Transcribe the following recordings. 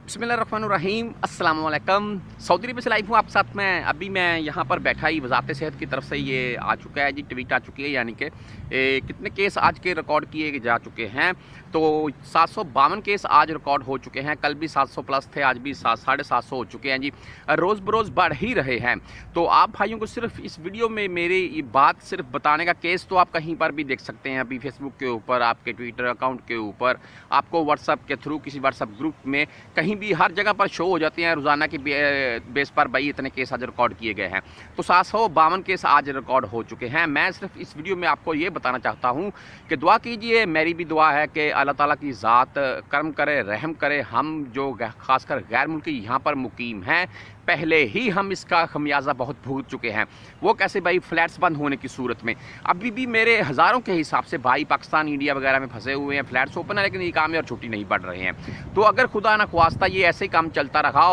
बिस्मिल्लाहिर्रहमानिर्रहीम अस्सलाम वालेकुम। सऊदी अरब से लाइव हूँ आप साथ में। अभी मैं यहाँ पर बैठा ही वज़ारत सेहत की तरफ से ये आ चुका है जी, ट्वीट आ चुकी है, यानी कि कितने केस आज के रिकॉर्ड किए जा चुके हैं। तो 752 केस आज रिकॉर्ड हो चुके हैं। कल भी 700 प्लस थे, आज भी 750 हो चुके हैं जी। रोज़ बरोज़ बढ़ ही रहे हैं। तो आप भाइयों को सिर्फ इस वीडियो में मेरी ये बात सिर्फ बताने का, केस तो आप कहीं पर भी देख सकते हैं, अभी फेसबुक के ऊपर, आपके ट्विटर अकाउंट के ऊपर, आपको व्हाट्सअप के थ्रू किसी व्हाट्सअप ग्रुप में कहीं भी हर जगह पर शो हो जाते हैं रोज़ाना की बेस पर, भाई इतने केस आज रिकॉर्ड किए गए हैं। तो 752 केस आज रिकॉर्ड हो चुके हैं। मैं सिर्फ इस वीडियो में आपको ये बताना चाहता हूँ कि दुआ कीजिए, मेरी भी दुआ है कि अल्लाह ताला की ज़ात करम करे, रहम करे। हम जो खासकर गैर मुल्की यहाँ पर मुकीम हैं, पहले ही हम इसका खमियाजा बहुत भुगत चुके हैं। वो कैसे भाई, फ्लैट्स बंद होने की सूरत में अभी भी मेरे हज़ारों के हिसाब से भाई पाकिस्तान, इंडिया वगैरह में फंसे हुए हैं। फ्लैट्स ओपन है लेकिन ये काम और छुट्टी नहीं बढ़ रहे हैं। तो अगर खुदा न ख्वास्ता ये ऐसे ही काम चलता रहा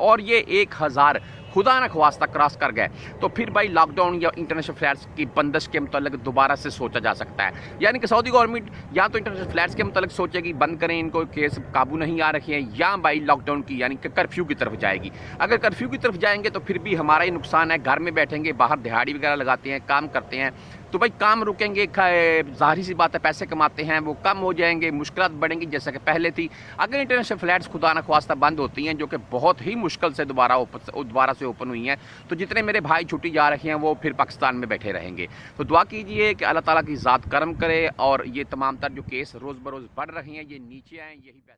और ये 1000 खुदा न ख्वास्ता क्रॉस कर गए, तो फिर भाई लॉकडाउन या इंटरनेशनल फ्लैट्स की बंदिश के मतलब दोबारा से सोचा जा सकता है। यानी कि सऊदी गवर्नमेंट या तो इंटरनेशनल फ्लैट्स के मतलब सोचेगी बंद करें इनको, केस काबू नहीं आ रखे हैं, या भाई लॉकडाउन की यानी कि कर्फ्यू की तरफ जाएगी। अगर कर्फ्यू की तरफ जाएंगे तो फिर भी हमारा ही नुकसान है। घर में बैठेंगे, बाहर दिहाड़ी वगैरह लगाते हैं, काम करते हैं, तो भाई काम रुकेंगे, जाहिर सी बात है पैसे कमाते हैं वो कम हो जाएंगे, मुश्किलात बढ़ेंगी जैसा कि पहले थी। अगर इंटरनेशनल फ्लैट्स खुदा न ख्वास्ता बंद होती हैं, जो कि बहुत ही मुश्किल से दोबारा से ओपन हुई हैं, तो जितने मेरे भाई छुट्टी जा रहे हैं वो फिर पाकिस्तान में बैठे रहेंगे। तो दुआ कीजिए कि अल्लाह ताला की ज़ात करम करे और ये तमाम तर जो केस रोज़ बरोज़ बढ़ रहे हैं ये नीचे आएँ, यही बेस्ट।